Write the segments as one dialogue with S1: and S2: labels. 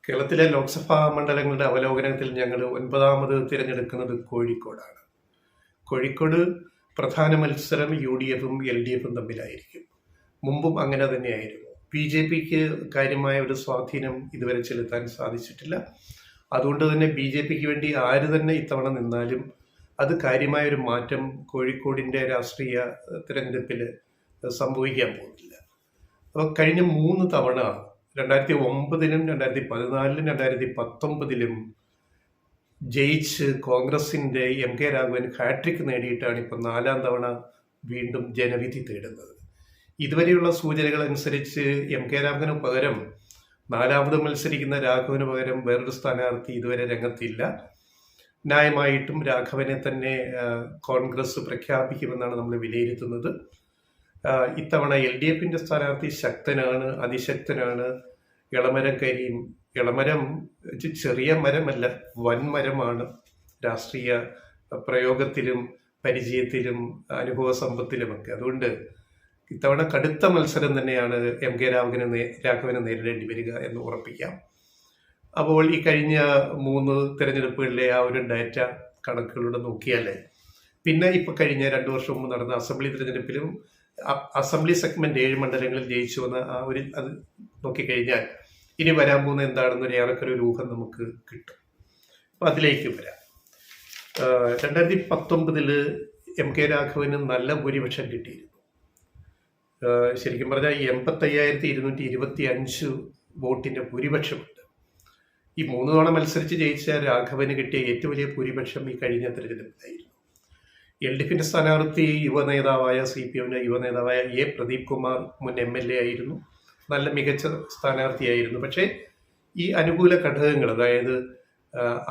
S1: കേരളത്തിലെ ലോക്സഭാ മണ്ഡലങ്ങളുടെ അവലോകനത്തിൽ ഞങ്ങൾ 9ാമത് തിരഞ്ഞെടുക്കുന്നത് കോഴിക്കോടാണ്. കോഴിക്കോട് പ്രധാന മത്സരം UDF-ഉം LDF-ഉം തമ്മിലായിരിക്കും. മുമ്പും അങ്ങനെ തന്നെയായിരുന്നു. BJP-ക്ക് കാര്യമായ ഒരു സ്വാധീനം ഇതുവരെ ചെലുത്താൻ സാധിച്ചിട്ടില്ല. അതുകൊണ്ട് തന്നെ BJP-ക്ക് വേണ്ടി ആര് തന്നെ ഇത്തവണ നിന്നാലും അത് കാര്യമായ ഒരു മാറ്റം കോഴിക്കോടിൻ്റെ രാഷ്ട്രീയ തിരഞ്ഞെടുപ്പിൽ സംഭവിക്കാൻ പോകുന്നില്ല. അപ്പോൾ കഴിഞ്ഞ 3 തവണ 2009-ലും 2014-ലും 2019-ലും ജയിച്ച് കോൺഗ്രസിൻ്റെ MK രാഘവൻ ഹാട്രിക് നേടിയിട്ടാണ് ഇപ്പോൾ 4ാം തവണ വീണ്ടും ജനവിധി തേടുന്നത്. ഇതുവരെയുള്ള സൂചനകൾ അനുസരിച്ച് MK രാഘവന് പകരം 4ാമത് മത്സരിക്കുന്ന രാഘവന് പകരം വേറൊരു സ്ഥാനാർത്ഥി ഇതുവരെ രംഗത്തില്ല. ന്യായമായിട്ടും രാഘവനെ തന്നെ കോൺഗ്രസ് പ്രഖ്യാപിക്കുമെന്നാണ് നമ്മൾ വിലയിരുത്തുന്നത്. ഇത്തവണ LDF-ന്റെ സ്ഥാനാർത്ഥി ശക്തനാണ്, അതിശക്തനാണ്. ഇളമരം കരീം. ഇളമരം ചെറിയ മരമല്ല, വൻമരമാണ്. രാഷ്ട്രീയ പ്രയോഗത്തിലും പരിചയത്തിലും അനുഭവ സമ്പത്തിലുമൊക്കെ. അതുകൊണ്ട് ഇത്തവണ കടുത്ത മത്സരം തന്നെയാണ് MK രാഘവനെ നേരിടേണ്ടി വരിക എന്ന് ഉറപ്പിക്കാം. അപ്പോൾ ഈ കഴിഞ്ഞ 3 തിരഞ്ഞെടുപ്പുകളിലെ ആ ഒരു ഡാറ്റ കണക്കുകളൂടെ നോക്കിയാൽ പിന്നെ ഇപ്പോൾ കഴിഞ്ഞ 2 വർഷം മുമ്പ് നടന്ന അസംബ്ലി തിരഞ്ഞെടുപ്പിലും അസംബ്ലി സെഗ്മെന്റ് 7 മണ്ഡലങ്ങളിൽ ജയിച്ചു വന്ന ആ ഒരു അത് നോക്കിക്കഴിഞ്ഞാൽ ഇനി വരാൻ പോകുന്ന എന്താണെന്നൊരു ഏറെക്കൊരു ഊഹം നമുക്ക് കിട്ടും. അപ്പം അതിലേക്ക് വരാം. 2019 MK രാഘവന് നല്ല ഭൂരിപക്ഷം കിട്ടിയിരുന്നു. ശരിക്കും പറഞ്ഞാൽ 85,225 വോട്ടിൻ്റെ ഭൂരിപക്ഷമുണ്ട്. ഈ 3 തവണ മത്സരിച്ച് ജയിച്ച രാഘവന് കിട്ടിയ ഏറ്റവും വലിയ ഭൂരിപക്ഷം ഈ കഴിഞ്ഞ തിരഞ്ഞെടുപ്പിലായിരുന്നു. LDF-ന്റെ സ്ഥാനാർത്ഥി യുവനേതാവായ CPM-ന്റെ യുവനേതാവായ പ്രദീപ് കുമാർ മുൻ MLA ആയിരുന്നു. നല്ല മികച്ച സ്ഥാനാർത്ഥിയായിരുന്നു. പക്ഷേ ഈ അനുകൂല ഘടകങ്ങൾ, അതായത്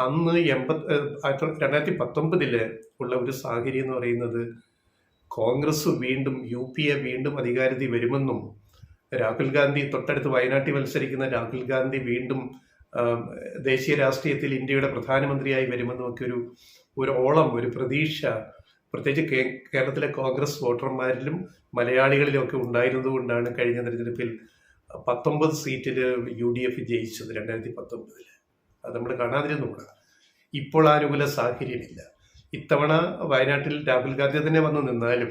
S1: അന്ന് 2019 ഉള്ള ഒരു സാഹചര്യം എന്ന് പറയുന്നത് കോൺഗ്രസ് വീണ്ടും UPA വീണ്ടും അധികാരത്തിൽ വരുമെന്നും രാഹുൽ ഗാന്ധി തൊട്ടടുത്ത് വയനാട്ടിൽ മത്സരിക്കുന്ന രാഹുൽ ഗാന്ധി വീണ്ടും ദേശീയ രാഷ്ട്രീയത്തിൽ ഇന്ത്യയുടെ പ്രധാനമന്ത്രിയായി വരുമെന്നും ഒക്കെ ഒരു ഓളം, ഒരു പ്രതീക്ഷ പ്രത്യേകിച്ച് കേരളത്തിലെ കോൺഗ്രസ് വോട്ടർമാരിലും മലയാളികളിലും ഒക്കെ ഉണ്ടായിരുന്നതുകൊണ്ടാണ് കഴിഞ്ഞ തെരഞ്ഞെടുപ്പിൽ 19 സീറ്റിൽ UDF ജയിച്ചത് 2019. അത് നമ്മൾ കാണാതിരുന്നുകൂടാ. ഇപ്പോൾ അനുകൂല സാഹചര്യമില്ല. ഇത്തവണ വയനാട്ടിൽ രാഹുൽ ഗാന്ധി തന്നെ വന്നു നിന്നാലും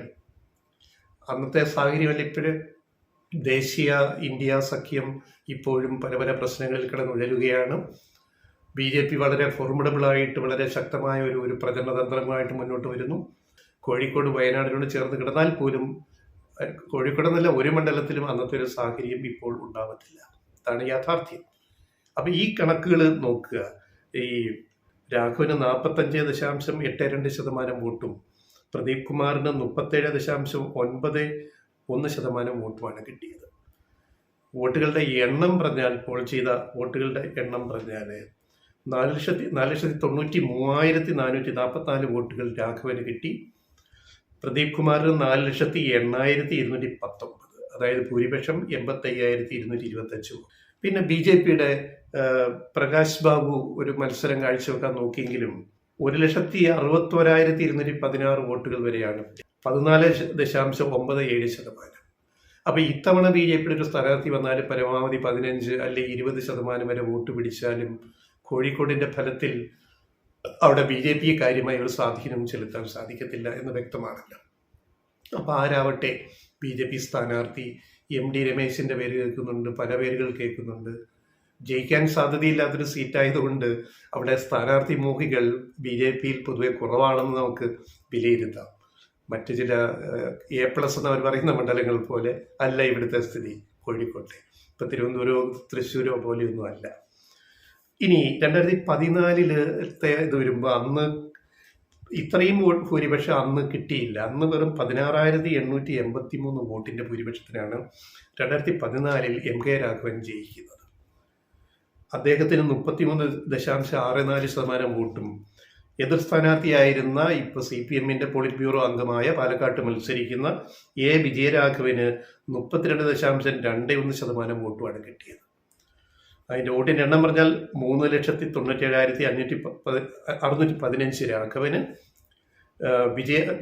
S1: അന്നത്തെ സാഹചര്യമല്ല ഇപ്പോഴും. ദേശീയ ഇന്ത്യ സഖ്യം ഇപ്പോഴും പല പല പ്രശ്നങ്ങളിൽ കിടന്നുഴലുകയാണ്. BJP വളരെ ഫോർമിഡബിളായിട്ട് വളരെ ശക്തമായ ഒരു പ്രചരണതന്ത്രമായിട്ട് മുന്നോട്ട് വരുന്നു. കോഴിക്കോട് വയനാടിനോട് ചേർന്ന് കിടന്നാൽ പോലും കോഴിക്കോടെന്നല്ല ഒരു മണ്ഡലത്തിലും അന്നത്തെ ഒരു സാഹചര്യം ഇപ്പോൾ ഉണ്ടാവത്തില്ല. അതാണ് യാഥാർത്ഥ്യം. അപ്പം ഈ കണക്കുകൾ നോക്കുക. ഈ രാഘവന് 45.82% വോട്ടും പ്രദീപ് കുമാറിന് 37.91% വോട്ടുമാണ് കിട്ടിയത്. വോട്ടുകളുടെ എണ്ണം പറഞ്ഞാൽ, പോൾ ചെയ്ത വോട്ടുകളുടെ എണ്ണം പറഞ്ഞാൽ 4,93,444 വോട്ടുകൾ രാഘവന് കിട്ടി. പ്രദീപ് കുമാറിന് 4,80,219, അതായത് ഭൂരിപക്ഷം 85,225. പിന്നെ BJP-യുടെ പ്രകാശ് ബാബു ഒരു മത്സരം കാഴ്ചവെക്കാൻ നോക്കിയെങ്കിലും 1,61,216 വോട്ടുകൾ വരെയാണ്, 14.97%. അപ്പോൾ ഇത്തവണ BJP-യുടെ ഒരു സ്ഥാനാർത്ഥി വന്നാൽ പരമാവധി 15 അല്ലെങ്കിൽ 20% വരെ വോട്ട് പിടിച്ചാലും കോഴിക്കോടിൻ്റെ ഫലത്തിൽ അവിടെ BJP കാര്യമായ ഒരു സ്വാധീനം ചെലുത്താൻ സാധിക്കത്തില്ല എന്ന് വ്യക്തമാണല്ലോ. അപ്പോൾ ആരാവട്ടെ, BJP സ്ഥാനാർത്ഥി MD രമേശിൻ്റെ പേര് കേൾക്കുന്നുണ്ട്, പല പേരുകൾ കേൾക്കുന്നുണ്ട്. ജയിക്കാൻ സാധ്യതയില്ലാത്തൊരു സീറ്റായതുകൊണ്ട് അവിടെ സ്ഥാനാർത്ഥി മോഹികൾ BJP-യിൽ പൊതുവെ കുറവാണെന്ന് നമുക്ക് വിലയിരുത്താം. മറ്റു ചില A+ എന്നവർ പറയുന്ന മണ്ഡലങ്ങൾ പോലെ അല്ല ഇവിടുത്തെ സ്ഥിതി കോഴിക്കോട്ടെ. ഇപ്പം തിരുവനന്തപുരമോ തൃശ്ശൂരോ പോലെയൊന്നും അല്ല. ഇനി 2014 ഇത് വരുമ്പോൾ അന്ന് ഇത്രയും ഭൂരിപക്ഷം അന്ന് കിട്ടിയില്ല. അന്ന് വെറും 16,883 വോട്ടിൻ്റെ ഭൂരിപക്ഷത്തിനാണ് 2014 MK രാഘവൻ ജയിക്കുന്നത്. അദ്ദേഹത്തിന് 33.64% വോട്ടും എതിർ സ്ഥാനാർത്ഥിയായിരുന്ന ഇപ്പോൾ CPM-ന്റെ പോളിറ്റ് ബ്യൂറോ അംഗമായ പാലക്കാട്ട് മത്സരിക്കുന്ന വിജയരാഘവന് 32.21% വോട്ടുമാണ് കിട്ടിയത്. അതിൻ്റെ വോട്ടിൻ്റെ എണ്ണം പറഞ്ഞാൽ 3,97,615 രാഘവന്,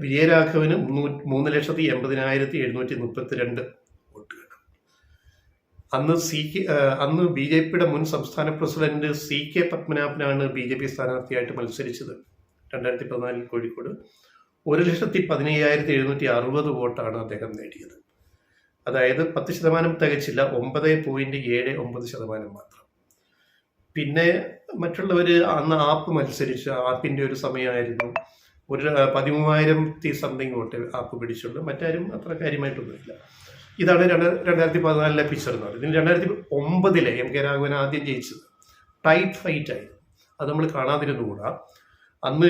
S1: വിജയരാഘവന് 3,80,732 വോട്ടുകൾ. അന്ന് ബി ജെ പിയുടെ മുൻ സംസ്ഥാന പ്രസിഡന്റ് CK പത്മനാഭനാണ് BJP സ്ഥാനാർത്ഥിയായിട്ട് മത്സരിച്ചത് 2014 കോഴിക്കോട്. 1,15,760 വോട്ടാണ് അദ്ദേഹം നേടിയത്. അതായത് 10% തികച്ചില്ല, 9.79% മാത്രം. പിന്നെ മറ്റുള്ളവർ അന്ന് ആപ്പ് മത്സരിച്ച്, ആപ്പിന്റെ ഒരു സമയമായിരുന്നു, 13,000 സംതിങ് വോട്ട് ആപ്പ് പിടിച്ചുള്ളൂ, മറ്റാരും അത്ര കാര്യമായിട്ടൊന്നുമില്ല. ഇതാണ് 2014 പിക്ചർ എന്ന് പറയുന്നത്. 2009 MK രാഘവൻ ആദ്യം ജയിച്ചത് ടൈറ്റ് ഫൈറ്റ് ആയിരുന്നു. അത് നമ്മൾ കാണാതിരുന്നുകൂടാ. അന്ന്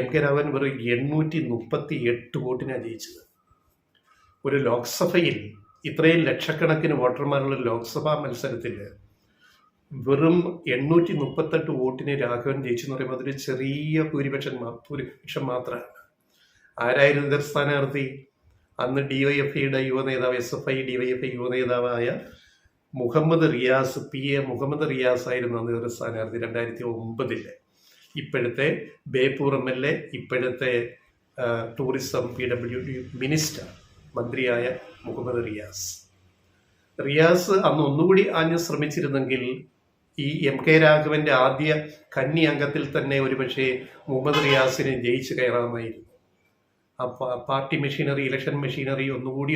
S1: MK രാഘവൻ വെറും 838 വോട്ടിനാണ് ജയിച്ചത്. ഒരു ലോക്സഭയിൽ ഇത്രയും ലക്ഷക്കണക്കിന് വോട്ടർമാരുള്ള ലോക്സഭാ മത്സരത്തിൽ വെറും 838 വോട്ടിന് രാഘവൻ ജയിച്ചു എന്ന് പറയുമ്പോൾ അതൊരു ചെറിയ ഭൂരിപക്ഷം മാത്രമാണ്. ആരായിരുന്നു എതിർ സ്ഥാനാർത്ഥി? അന്ന് DYFIയുടെ യുവനേതാവ്, SFI DYFI യുവനേതാവായ Muhammad Riyas, PA Muhammad Riyas ആയിരുന്നു അന്ന് എതിർ സ്ഥാനാർത്ഥി 2009. ഇപ്പോഴത്തെ ബേപ്പൂർ MLA, ഇപ്പോഴത്തെ ടൂറിസം PWD മിനിസ്റ്റർ, മന്ത്രിയായ മുഹമ്മദ് റിയാസ് അന്ന് ഒന്നുകൂടി ആഞ്ഞ് ശ്രമിച്ചിരുന്നെങ്കിൽ ഈ MK രാഘവന്റെ ആദ്യ കന്നി അംഗത്തിൽ തന്നെ ഒരുപക്ഷെ മുഹമ്മദ് റിയാസിനെ ജയിച്ചു കയറാമായിരുന്നു. പാർട്ടി മെഷീനറി, ഇലക്ഷൻ മെഷീനറി ഒന്നുകൂടി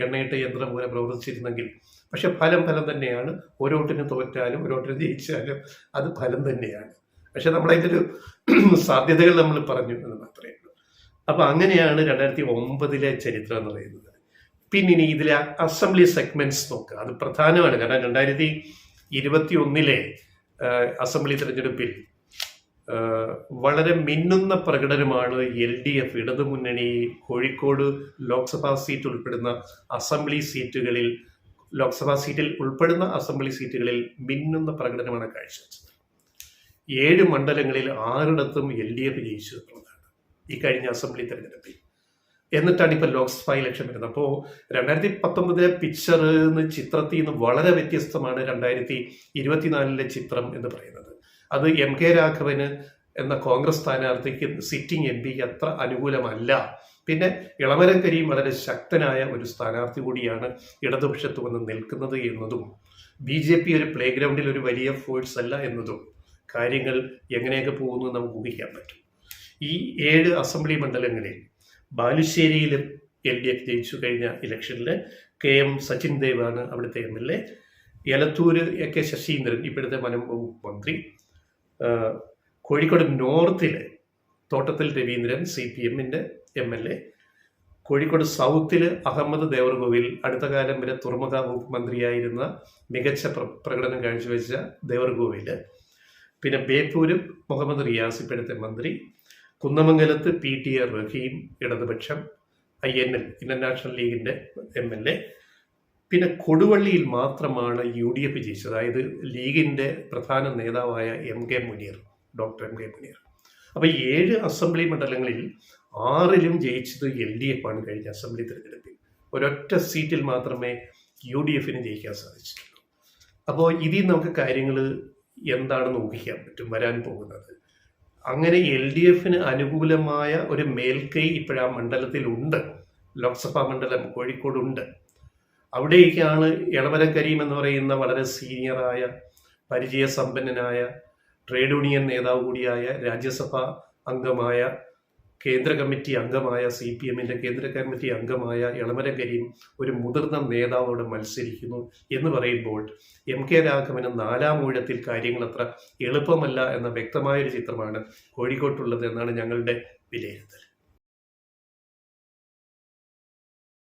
S1: എണ്ണയിട്ട യന്ത്രം പോലെ പ്രവർത്തിച്ചിരുന്നെങ്കിൽ. പക്ഷെ ഫലം തന്നെയാണ്. ഓരോട്ടിന് തോറ്റാലും ഓരോട്ടിന് ജയിച്ചാലും അത് ഫലം തന്നെയാണ്. പക്ഷെ നമ്മളതിൻ്റെ ഒരു സാധ്യതകൾ നമ്മൾ പറഞ്ഞു എന്ന് മാത്രമേ ഉള്ളൂ. അപ്പൊ അങ്ങനെയാണ് 2009 ചരിത്രം എന്ന് പറയുന്നത്. പിന്നെ ഇനി ഇതിലെ അസംബ്ലി സെഗ്മെന്റ്സ് നോക്കുക, അത് പ്രധാനമാണ്. കാരണം 2021 അസംബ്ലി തെരഞ്ഞെടുപ്പിൽ വളരെ മിന്നുന്ന പ്രകടനമാണ് LDF ഇടതുമുന്നണി കോഴിക്കോട് ലോക്സഭാ സീറ്റ് ഉൾപ്പെടുന്ന അസംബ്ലി സീറ്റുകളിൽ, ലോക്സഭാ സീറ്റിൽ ഉൾപ്പെടുന്ന അസംബ്ലി സീറ്റുകളിൽ മിന്നുന്ന പ്രകടനമാണ് കാഴ്ചവെച്ചത്. 7 മണ്ഡലങ്ങളിൽ 6 LDF ജയിച്ചു എന്നുള്ളതാണ് ഈ കഴിഞ്ഞ അസംബ്ലി തെരഞ്ഞെടുപ്പിൽ. എന്നിട്ടാണ് ഇപ്പൊ ലോക്സഭ ഇലക്ഷൻ വരുന്നത്. അപ്പോൾ 2019 പിക്ചർ ചിത്രത്തിൽ നിന്ന് വളരെ വ്യത്യസ്തമാണ് 2024 ചിത്രം എന്ന് പറയുന്നത്. അത് MK രാഘവന് എന്ന കോൺഗ്രസ് സ്ഥാനാർത്ഥിക്ക്, സിറ്റിംഗ് MP അത്ര അനുകൂലമല്ല. പിന്നെ ഇളമരം കരീം വളരെ ശക്തനായ ഒരു സ്ഥാനാർത്ഥി കൂടിയാണ് ഇടതുപക്ഷത്ത് വന്ന് നിൽക്കുന്നത് എന്നതും BJP ഒരു പ്ലേ ഗ്രൗണ്ടിൽ ഒരു വലിയ ഫോഴ്സ് അല്ല എന്നതും കാര്യങ്ങൾ എങ്ങനെയൊക്കെ പോകുന്നു നമുക്ക് ഊഹിക്കാൻ പറ്റും. ഈ 7 അസംബ്ലി മണ്ഡലങ്ങളിൽ ബാലുശ്ശേരിയിൽ LDF ജയിച്ചു കഴിഞ്ഞ ഇലക്ഷനിൽ. KM സച്ചിൻ ദേവാണ് അവിടുത്തെ MLA. എലത്തൂര് AK ശശീന്ദ്രൻ, ഇപ്പോഴത്തെ വനം വകുപ്പ് മന്ത്രി. കോഴിക്കോട് നോർത്തില് തോട്ടത്തിൽ രവീന്ദ്രൻ CPMന്റെ MLA. കോഴിക്കോട് സൗത്തില് അഹമ്മദ് ദേവർകോവിൽ, അടുത്ത കാലം വരെ തുറമുഖ വകുപ്പ് മന്ത്രിയായിരുന്ന മികച്ച പ്രകടനം കാഴ്ചവെച്ച ദേവർകോവില്. പിന്നെ ബേപ്പൂര് മുഹമ്മദ് റിയാസ്, ഇപ്പോഴത്തെ മന്ത്രി. കുന്നമംഗലത്ത് PTA റഹീം, ഇടതുപക്ഷം, INL ഇന്റർനാഷണൽ ലീഗിന്റെ MLA. പിന്നെ കൊടുവള്ളിയിൽ മാത്രമാണ് UDF ജയിച്ചത്, അതായത് ലീഗിന്റെ പ്രധാന നേതാവായ ഡോക്ടർ MK മുനീർ. അപ്പൊ 7 അസംബ്ലി മണ്ഡലങ്ങളിൽ 6ലും ജയിച്ചത് LDF ആണ് കഴിഞ്ഞ അസംബ്ലി തെരഞ്ഞെടുപ്പിൽ. ഒരൊറ്റ സീറ്റിൽ മാത്രമേ UDFന് ജയിക്കാൻ സാധിച്ചിട്ടുള്ളൂ. അപ്പോൾ ഇതിൽ നമുക്ക് കാര്യങ്ങൾ എന്താണെന്ന് ഊഹിക്കാൻ പറ്റും വരാൻ പോകുന്നത്. അങ്ങനെ LDFന് അനുകൂലമായ ഒരു മേൽക്കൈ ഇപ്പോഴാ മണ്ഡലത്തിൽ ഉണ്ട്. ലോക്സഭാ മണ്ഡലം കോഴിക്കോടുണ്ട്. അവിടേക്കാണ് ഇളമരം കരീം എന്ന് പറയുന്ന വളരെ സീനിയറായ, പരിചയസമ്പന്നനായ, ട്രേഡ് യൂണിയൻ നേതാവ് കൂടിയായ, രാജ്യസഭാ അംഗമായ, കേന്ദ്ര കമ്മിറ്റി അംഗമായ, CPMന്റെ കേന്ദ്ര കമ്മിറ്റി അംഗമായ ഇളമരം കരീം ഒരു മുതിർന്ന നേതാവോട് മത്സരിക്കുന്നു എന്ന് പറയുമ്പോൾ MK രാഘവന് 4ാം ഊഴത്തിൽ കാര്യങ്ങൾ അത്ര എളുപ്പമല്ല എന്ന വ്യക്തമായൊരു ചിത്രമാണ് കോഴിക്കോട്ടുള്ളത് എന്നാണ് ഞങ്ങളുടെ വിലയിരുത്തൽ.